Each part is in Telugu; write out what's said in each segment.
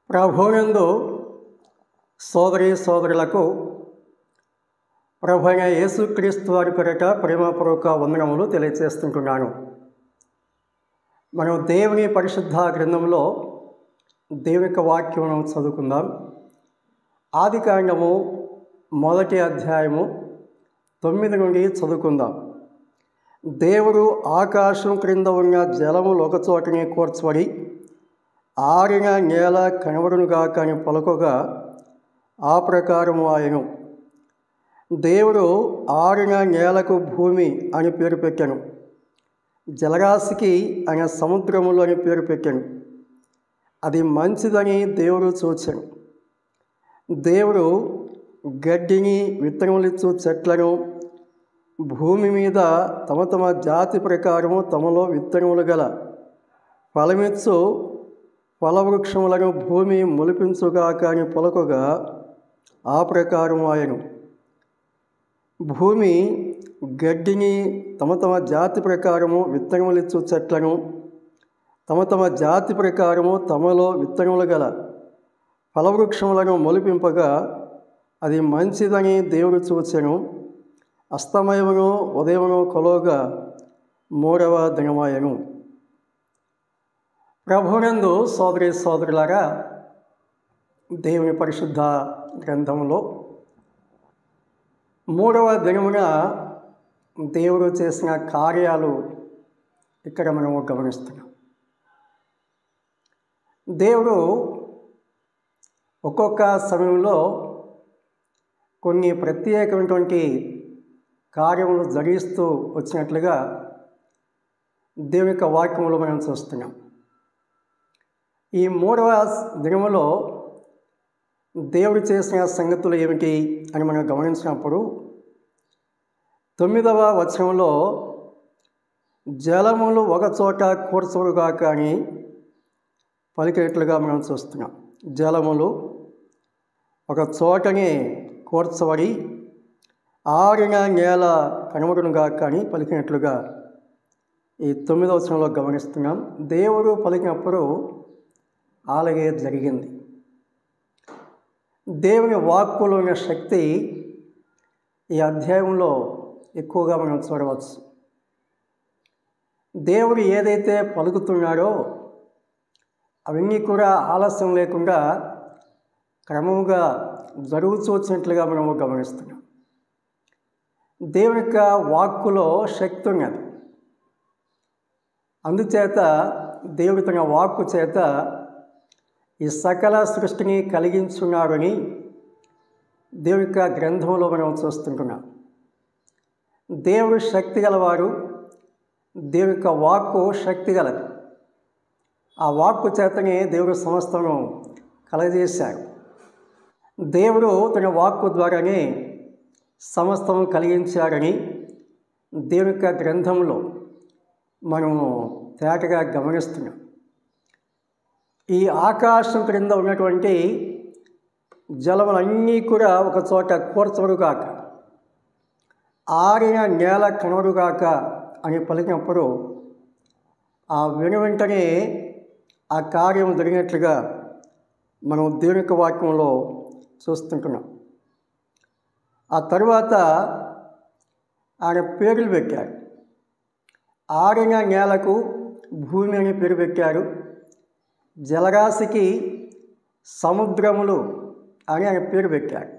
ప్రభువునందు సోదరీ సోదరులకు ప్రభువైన యేసుక్రీస్తు వారి పేరిట ప్రేమపూర్వక వందనములు తెలియజేస్తుంటున్నాను. మనం దేవుని పరిశుద్ధ గ్రంథంలో దేవుని యొక్క వాక్యమును చదువుకుందాం. ఆదికాండము 1వ అధ్యాయము 9 నుండి చదువుకుందాం. దేవుడు ఆకాశం క్రింద ఉన్న జలములు ఒకచోటనే కూర్చబడి ఆరిన నేల కనబడునుగాక అని పలుకగా ఆ ప్రకారము ఆయను. దేవుడు ఆరిన నేలకు భూమి అని పేరు పెట్టాను, జలరాశికి ఆయన సముద్రములు అని పేరు పెట్టాను. అది మంచిదని దేవుడు చూచాను. దేవుడు గడ్డిని విత్తనములిచ్చు చెట్లను భూమి మీద తమ తమ జాతి ప్రకారము తమలో విత్తనములు గల ఫలమిచ్చు ఫలవృక్షములను భూమి మొలిపించుగాక అని పలుకగా ఆ ప్రకారం ఆయను. భూమి గడ్డిని తమ తమ జాతి ప్రకారము విత్తనములిచ్చు చెట్లను తమ తమ జాతి ప్రకారము తమలో విత్తనములు గల ఫలవృక్షములను మొలిపింపగా అది మంచిదని దేవుడు చూచెను. అస్తమయమును ఉదయమును కొలువగా 3వ దినమాయను. ప్రభువునందు సోదరీ సోదరులారా, దేవుని పరిశుద్ధ గ్రంథంలో 3వ దినమున దేవుడు చేసిన కార్యాలు ఇక్కడ మనము గమనిస్తున్నాం. దేవుడు ఒక్కొక్క సమయంలో కొన్ని ప్రత్యేకమైనటువంటి కార్యములు జరిగిస్తూ వచ్చినట్లుగా దేవుని యొక్క వాక్యములో మనం చూస్తున్నాం. ఈ 3వ దినములో దేవుడు చేసిన సంగతులు ఏమిటి అని మనం గమనించినప్పుడు 9వ వచనంలో జలములు ఒకచోట కూర్చబడుగాక అని పలికేట్లుగా మనం చూస్తున్నాం. జలములు ఒక చోటనే కూర్చబడి ఆరిన నేల కనబడునుగాక అని పలికినట్లుగా ఈ 9వ వచనంలో గమనిస్తున్నాం. దేవుడు పలికినప్పుడు అలాగే జరిగింది. దేవుని వాక్కులో ఉన్న శక్తి ఈ అధ్యాయంలో ఎక్కువగా మనం చూడవచ్చు. దేవుడు ఏదైతే పలుకుతున్నాడో అవన్నీ కూడా ఆలస్యం లేకుండా క్రమముగా జరుగుతూ వచ్చినట్లుగా మనము గమనిస్తున్నాం. దేవుని యొక్క వాక్కులో శక్తి ఉన్నది. అందుచేత దేవుడు తన వాక్కు చేత ఈ సకల సృష్టిని కలిగించున్నాడని దేవుని యొక్క గ్రంథంలో మనం చూస్తుంటున్నాం. దేవుడు శక్తి గలవారు, దేవుని యొక్క వాక్కు శక్తి గలది. ఆ వాక్కు చేతనే దేవుడు సమస్తను కలగజేశాడు. దేవుడు తన వాక్కు ద్వారానే సమస్తము కలిగించాడని దేవుని యొక్క గ్రంథంలో మనము తేటగా గమనిస్తున్నాం. ఈ ఆకాశం క్రింద ఉన్నటువంటి జలములన్నీ కూడా ఒక చోట కూర్చబడుగాక, ఆరిన నేల కనబడుగాక అని పలికినప్పుడు ఆ వెంటనే ఆ కార్యం జరిగినట్లుగా మనం దేవుని యొక్క వాక్యంలో చూస్తుంటున్నాం. ఆ తరువాత ఆయన పేర్లు పెట్టారు. ఆరిన నేలకు భూమి అని పేరు పెట్టారు, జలరాశికి సముద్రములు అని ఆయన పేరు పెట్టారు.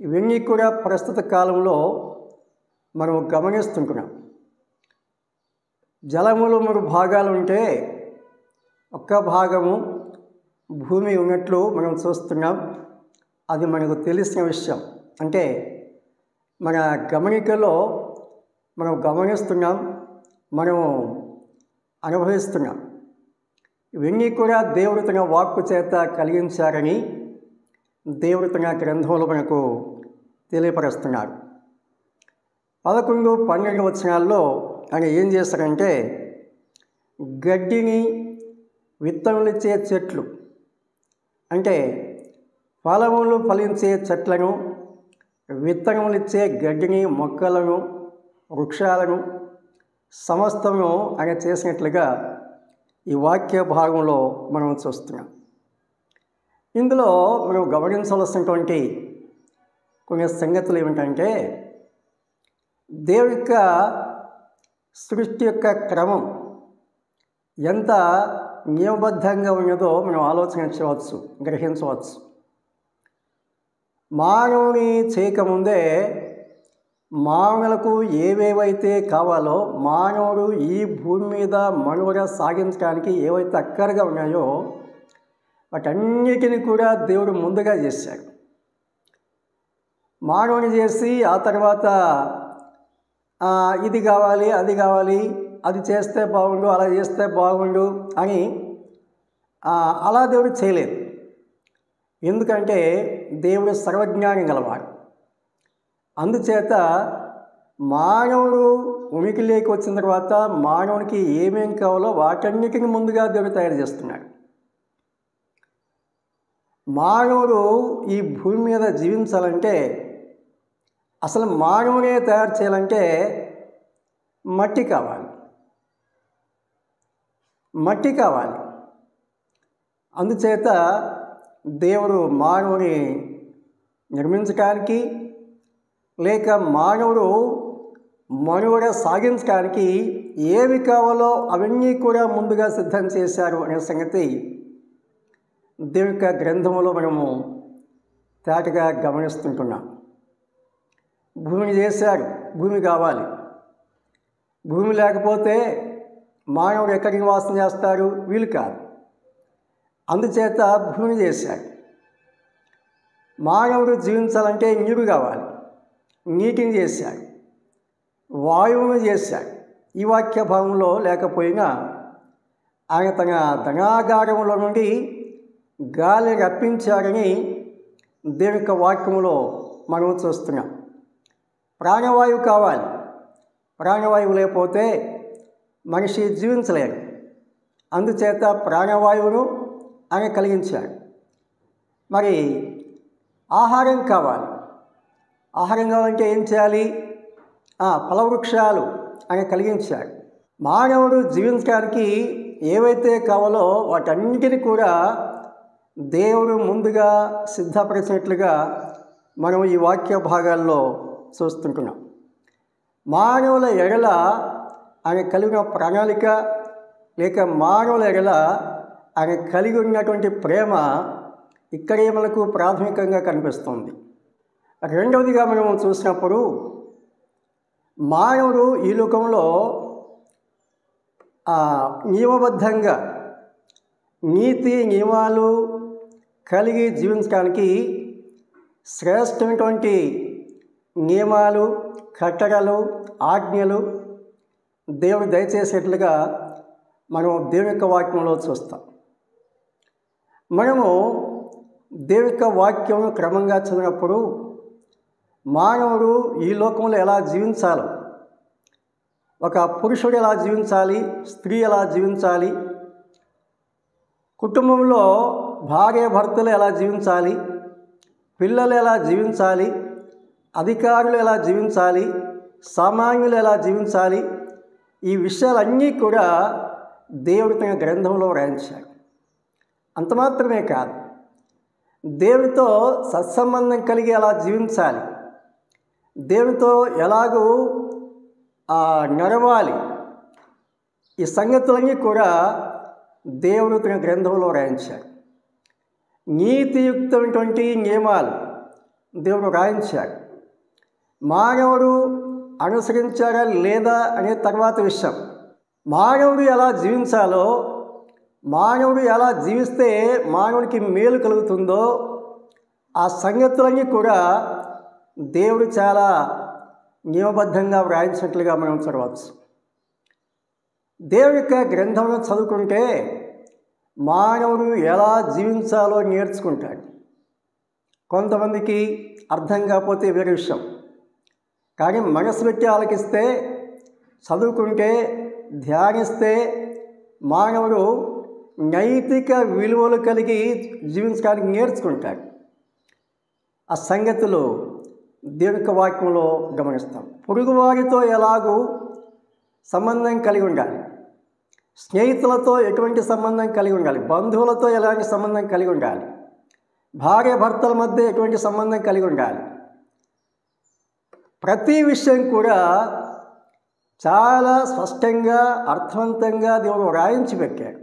ఇవన్నీ కూడా ప్రస్తుత కాలంలో మనం గమనిస్తుంటున్నాం. జలములు 3 భాగాలు ఉంటే ఒక్క భాగము భూమి ఉన్నట్లు మనం చూస్తున్నాం. అది మనకు తెలిసిన విషయం. అంటే మన గమనికలో మనం గమనిస్తున్నాం, మనము అనుభవిస్తున్నాం. ఇవన్నీ కూడా దేవుడు తన వాక్కు చేత కలిగించారని దేవుడు తన గ్రంథంలో మనకు తెలియపరుస్తున్నాడు. 11, 12 వచనాల్లో ఆయన ఏం చేస్తారంటే గడ్డిని విత్తనములిచ్చే చెట్లు, అంటే ఫలములు ఫలించే చెట్లను, విత్తనములిచ్చే గడ్డిని, మొక్కలను, వృక్షాలను సమస్తము ఆయన చేసినట్లుగా ఈ వాక్య భాగంలో మనం చూస్తున్నాం. ఇందులో మనం గమనించవలసినటువంటి కొన్ని సంగతులు ఏమిటంటే, దేవుని యొక్క సృష్టి యొక్క క్రమం ఎంత నియమబద్ధంగా ఉన్నదో మనం ఆలోచించవచ్చు, గ్రహించవచ్చు. మానవుని చేయకముందే మానవులకు ఏవేవైతే కావాలో, మానవుడు ఈ భూమి మీద మనుగడ సాగించడానికి ఏవైతే అక్కరగా ఉన్నాయో వాటన్నిటిని కూడా దేవుడు ముందుగా చేశాడు. మానవుని చేసి ఆ తర్వాత ఇది కావాలి, అది కావాలి, అది చేస్తే బాగుండు, అలా చేస్తే బాగుండు అని అలా దేవుడు చేయలేదు. ఎందుకంటే దేవుడు సర్వజ్ఞానం గలవాడు. అందుచేత మానవుడు ఉనికిలోకి వచ్చిన తర్వాత మానవునికి ఏమేం కావాలో వాటన్నిటిని ముందుగా దేవుడు తయారు చేస్తున్నాడు. మానవుడు ఈ భూమి మీద జీవించాలంటే, అసలు మానవునే తయారు చేయాలంటే మట్టి కావాలి. మట్టి కావాలి. అందుచేత దేవుడు మానవుని నిర్మించడానికి, లేక మానవుడు మనుగడ సాగించడానికి ఏవి కావాలో అవన్నీ కూడా ముందుగా సిద్ధం చేశారు అనే సంగతి దేవుని యొక్క గ్రంథంలో మనము తేటగా గమనిస్తుంటున్నాం. భూమిని చేశాడు, భూమి కావాలి. భూమి లేకపోతే మానవుడు ఎక్కడి నివాసం చేస్తాడు? వీలు కాదు. అందుచేత భూమిని చేశాడు. మానవుడు జీవించాలంటే నీరు కావాలి, నీటిని చేశాడు. వాయువును చేశాడు. ఈ వాక్య భావంలో లేకపోయినా ఆయన తన ధనాగారంలో నుండి గాలి రప్పించాడని దేవుని యొక్క వాక్యంలో మనం చూస్తున్నాం. ప్రాణవాయువు కావాలి. ప్రాణవాయువు లేకపోతే మనిషి జీవించలేడు. అందుచేత ప్రాణవాయువును ఆయన కలిగించాడు. మరి ఆహారం కావాలి. ఆహారం కావాలంటే ఏం చేయాలి? ఫలవృక్షాలు ఆయన కలిగించాడు. మానవుడు జీవించడానికి ఏవైతే కావాలో వాటన్నిటిని కూడా దేవుడు ముందుగా సిద్ధపరిచినట్లుగా మనం ఈ వాక్య భాగాల్లో చూస్తుంటున్నాం. మానవుల ఎడల ఆయన కలిగిన ప్రణాళిక, లేక మానవుల ఎడల ఆయన కలిగి ఉన్నటువంటి ప్రేమ ఇక్కడే మనకు ప్రాథమికంగా కనిపిస్తుంది. రెండవదిగా మనం చూసినప్పుడు, మానవుడు ఈ లోకంలో నియమబద్ధంగా నీతి నియమాలు కలిగి జీవించడానికి శ్రేష్టమైనటువంటి నియమాలు, కట్టడలు, ఆజ్ఞలు దేవుడు దయచేసేట్లుగా మనం దేవుని యొక్క వాక్యంలో చూస్తాం. మనము దేవుని యొక్క వాక్యం క్రమంగా చదివినప్పుడు మానవుడు ఈ లోకంలో ఎలా జీవించాలో, ఒక పురుషుడు ఎలా జీవించాలి, స్త్రీ ఎలా జీవించాలి, కుటుంబంలో భార్య భర్తలు ఎలా జీవించాలి, పిల్లలు ఎలా జీవించాలి, అధికారులు ఎలా జీవించాలి, సామాన్యులు ఎలా జీవించాలి, ఈ విషయాలన్నీ కూడా దేవుడు తన గ్రంథంలో వ్రాయించాడు. అంత మాత్రమే కాదు, దేవునితో సత్సంబంధం కలిగి ఎలా జీవించాలి, దేవునితో ఎలాగూ నడవాలి, ఈ సంగతులన్నీ కూడా దేవుడు తన గ్రంథంలో రాయించాడు. నీతియుక్తమైనటువంటి నియమాలు దేవుడు రాయించాడు. మానవుడు అనుసరించాడా లేదా అనే తర్వాత విషయం. మానవుడు ఎలా జీవించాలో, మానవుడు ఎలా జీవిస్తే మానవుడికి మేలు కలుగుతుందో ఆ సంగతులన్నీ కూడా దేవుడు చాలా నియమబద్ధంగా వ్రాయించినట్లుగా మనం చదవచ్చు. దేవుని యొక్క గ్రంథంలో చదువుకుంటే మానవుడు ఎలా జీవించాలో నేర్చుకుంటాడు. కొంతమందికి అర్థం కాకపోతే వేరే విషయం, కానీ మనసు పెట్టి ఆలకిస్తే, చదువుకుంటే, ధ్యానిస్తే మానవుడు నైతిక విలువలు కలిగి జీవించడానికి నేర్చుకుంటాడు. ఆ సంగతులు దేవుని యొక్క వాక్యంలో గమనిస్తాం. పొరుగువారితో ఎలాగూ సంబంధం కలిగి ఉండాలి, స్నేహితులతో ఎటువంటి సంబంధం కలిగి ఉండాలి, బంధువులతో ఎలాంటి సంబంధం కలిగి ఉండాలి, భార్య భర్తల మధ్య ఎటువంటి సంబంధం కలిగి ఉండాలి. ప్రతి విషయం కూడా చాలా స్పష్టంగా అర్థవంతంగా దేవుడు వ్రాయించి పెట్టాడు.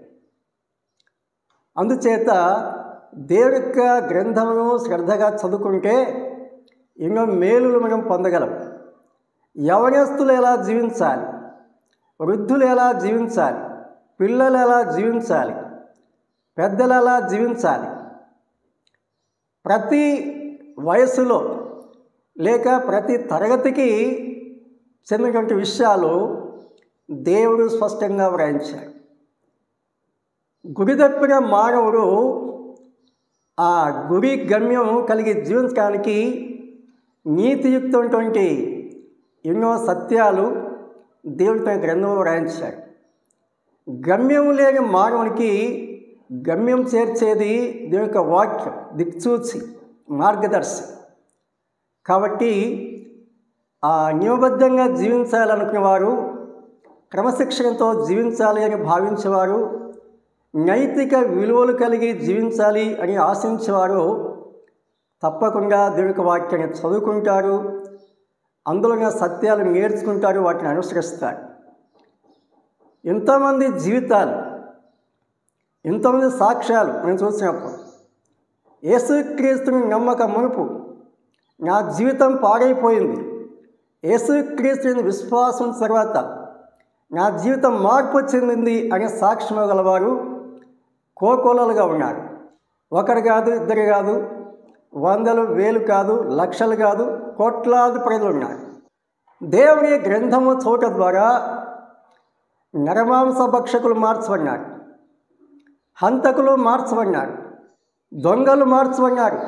అందుచేత దేవుడి యొక్క గ్రంథమును శ్రద్ధగా చదువుకుంటే ఎన్నో మేలులు మనం పొందగలం. యవనస్తులు ఎలా జీవించాలి, వృద్ధులు ఎలా జీవించాలి, పిల్లలు ఎలా జీవించాలి, పెద్దలు ఎలా జీవించాలి, ప్రతి వయసులో లేక ప్రతి తరగతికి చెందినటువంటి విషయాలు దేవుడు స్పష్టంగా వ్రాయించాడు. గురి తప్పిన మానవుడు ఆ గురి గమ్యం కలిగి జీవించడానికి నీతియుక్తమైనటువంటి ఎన్నో సత్యాలు దేవుడు తన గ్రంథంలో వ్రాయించాడు. గమ్యం లేని మానవునికి గమ్యం చేర్చేది దేవుని యొక్క వాక్యం, దిక్సూచి, మార్గదర్శి. కాబట్టి ఆ నియమబద్ధంగా జీవించాలనుకునే వారు, క్రమశిక్షణతో జీవించాలి అని భావించేవారు, నైతిక విలువలు కలిగి జీవించాలి అని ఆశించేవారు తప్పకుండా దేవుని యొక్క వాక్యాన్ని చదువుకుంటారు, అందులో సత్యాలు నేర్చుకుంటారు, వాటిని అనుసరిస్తారు. ఎంతోమంది జీవితాలు, ఎంతోమంది సాక్ష్యాలు నేను చూసినప్పుడు, యేసుక్రీస్తుని నమ్మక మునుపు నా జీవితం పాడైపోయింది, యేసుక్రీస్తుని విశ్వాసం తర్వాత నా జీవితం మార్పు చెందింది అనే సాక్ష్యం గలవారు కోకోలలుగా ఉన్నారు. ఒకరు కాదు, ఇద్దరు కాదు, వందలు, వేలు కాదు, లక్షలు కాదు, కోట్లాది ప్రజలు ఉన్నారు. దేవుని గ్రంథము చదవటం ద్వారా నరమాంస భక్షకులు మార్చబడినారు, హంతకులు మార్చబడినారు, దొంగలు మార్చబడినారు,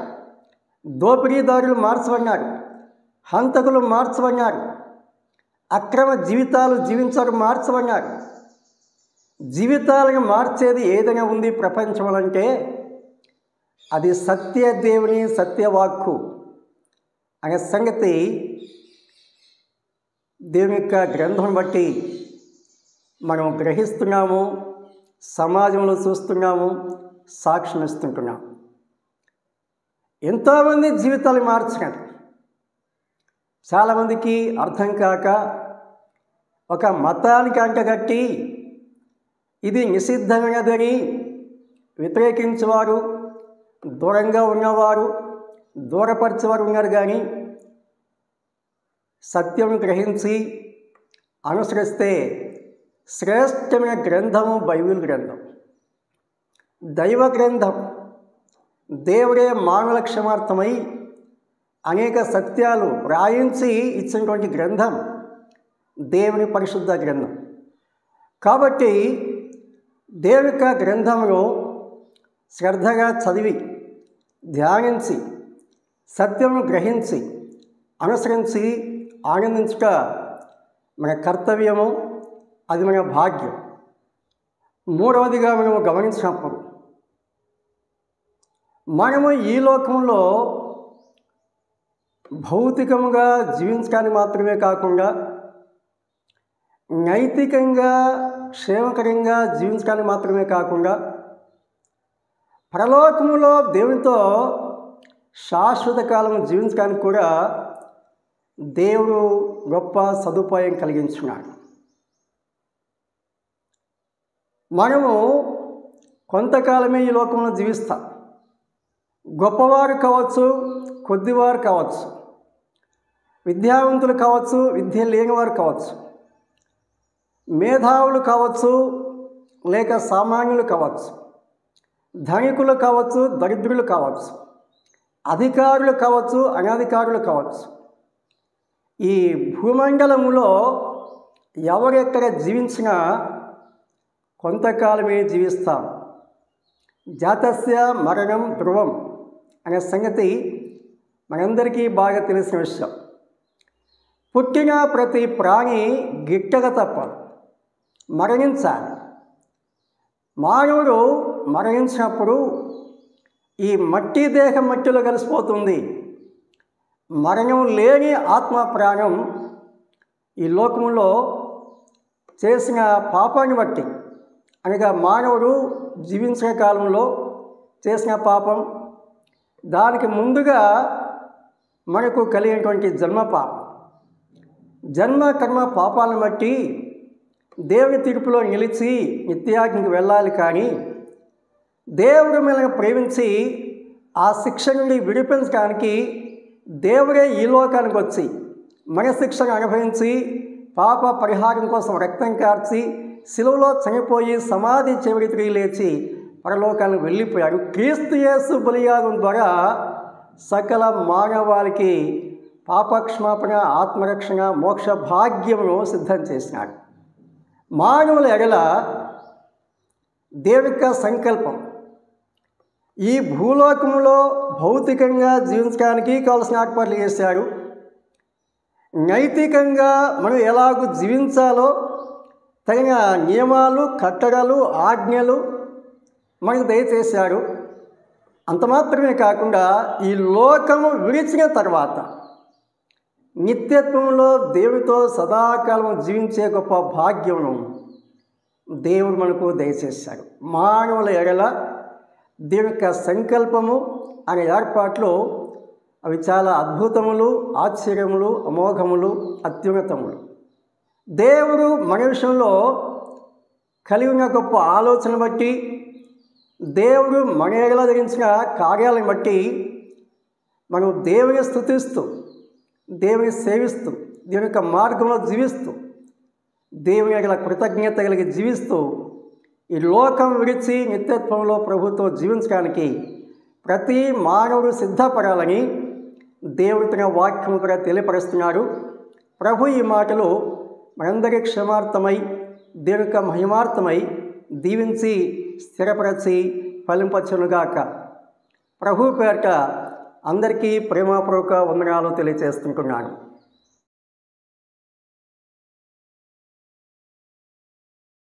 దోపిడీదారులు మార్చబడినారు, హంతకులు మార్చబడినారు, అక్రమ జీవితాలు జీవించడం మార్చబడినారు. జీవితాలను మార్చేది ఏదైనా ఉంది ప్రపంచంలో అంటే అది సత్యదేవుని సత్యవాక్కు అనే సంగతి దేవుని యొక్క గ్రంథం బట్టి మనం గ్రహిస్తున్నాము, సమాజంలో చూస్తున్నాము, సాక్ష్యం ఇస్తుంటున్నాము. ఎంతోమంది జీవితాలు మార్చినారు. చాలామందికి అర్థం కాక ఒక మతానికి అంటగట్టి ఇది నిషిద్ధమైనదని వ్యతిరేకించేవారు, దూరంగా ఉన్నవారు, దూరపరిచేవారు ఉన్నారు. కానీ సత్యం గ్రహించి అనుసరిస్తే శ్రేష్టమైన గ్రంథము బైబిల్ గ్రంథం, దైవ గ్రంథం. దేవుడే మానవుల క్షమార్థమై అనేక సత్యాలు వ్రాయించి ఇచ్చినటువంటి గ్రంథం దేవుని పరిశుద్ధ గ్రంథం. కాబట్టి దేవుని యొక్క గ్రంథంలో శ్రద్ధగా చదివి ధ్యానించి సత్యము గ్రహించి అనుసరించి ఆనందించుట మన కర్తవ్యము, అది మన భాగ్యం. మూడవదిగా మనము గమనించినప్పుడు మనము ఈ లోకంలో భౌతికముగా జీవించడానికి మాత్రమే కాకుండా నైతికంగా క్షేమకరంగా జీవించడానికి మాత్రమే కాకుండా పరలోకములో దేవునితో శాశ్వత కాలం జీవించడానికి కూడా దేవుడు గొప్ప సదుపాయం కలిగించున్నాడు. మనము కొంతకాలమే ఈ లోకంలో జీవిస్తాం. గొప్పవారు కావచ్చు, కొద్దివారు కావచ్చు, విద్యావంతులు కావచ్చు, విద్య లేనివారు కావచ్చు, మేధావులు కావచ్చు, లేక సామాన్యులు కావచ్చు, ధనికులు కావచ్చు, దరిద్రులు కావచ్చు, అధికారులు కావచ్చు, అనధికారులు కావచ్చు. ఈ భూమండలములో ఎవరెక్కడ జీవించినా కొంతకాలమే జీవిస్తాం. జాతస్య మరణం ధ్రువం అనే సంగతి మనందరికీ బాగా తెలిసిన విషయం. పుట్టిన ప్రతి ప్రాణి గిట్టక తప్పదు, మరణించాలి. మానవుడు మరణించినప్పుడు ఈ మట్టి దేహం మట్టిలో కలిసిపోతుంది. మరణం లేని ఆత్మ ప్రాణం ఈ లోకంలో చేసిన పాపాన్ని బట్టి, అనగా మానవుడు జీవించిన కాలంలో చేసిన పాపం, దానికి ముందుగా మనకు కలిగినటువంటి జన్మ పాపం, జన్మ కర్మ పాపాలను బట్టి దేవుని తీర్పులో నిలిచి నిత్యాగ్నికి వెళ్ళాలి. కానీ దేవుడు మనల్ని ప్రేమించి ఆ శిక్ష నుండి విడిపించడానికి దేవుడే ఈ లోకానికి వచ్చి మన శిక్షను అనుభవించి పాప పరిహారం కోసం రక్తం కార్చి శిలువలో చనిపోయి సమాధి చివరి తిరిగి లేచి పరలోకానికి వెళ్ళిపోయాడు. క్రీస్తు యేసు బలియాగం ద్వారా సకల మానవాళికి పాపక్షమాపణ, ఆత్మరక్షణ, మోక్ష భాగ్యమును సిద్ధం చేసినాడు. మానవుల ఎడల దేవుని యొక్క సంకల్పం ఈ భూలోకంలో భౌతికంగా జీవించడానికి కావలసిన ఏర్పాట్లు చేశాడు. నైతికంగా మనం ఎలాగూ జీవించాలో తగిన నియమాలు, కట్టడలు, ఆజ్ఞలు మనకు దయచేశాడు. అంత మాత్రమే కాకుండా ఈ లోకము విడిచిన తర్వాత నిత్యత్వంలో దేవునితో సదాకాలం జీవించే గొప్ప భాగ్యమును దేవుడు మనకు దయచేశాడు. మానవుల ఎడల దేవుని యొక్క సంకల్పము అనే ఏర్పాట్లు అవి చాలా అద్భుతములు, ఆశ్చర్యములు, అమోఘములు, అత్యున్నతములు. దేవుడు మన విషయంలో కలిగి ఉన్న గొప్ప ఆలోచన బట్టి, దేవుడు మన ఎడల జరిగించిన కార్యాలను బట్టి మనం దేవుని స్తుతిస్తూ, దేవుని సేవిస్తూ, దేవుని యొక్క మార్గంలో జీవిస్తూ, దేవుని ఎడల కృతజ్ఞత కలిగి జీవిస్తూ ఈ లోకం విడిచి నిత్యత్వంలో ప్రభుతో జీవించడానికి ప్రతి మానవుడు సిద్ధపడాలని దేవుడు తన వాక్యం కూడా తెలియపరుస్తున్నాడు. ప్రభు ఈ మాటలు మనందరి క్షమార్థమై, దేవుని యొక్క మహిమార్థమై దీవించి స్థిరపరచి ఫలింపచ్చునుగాక. ప్రభు పేరిట అందరికీ ప్రేమపూర్వక వందనాలు తెలియజేస్తుంటున్నాను.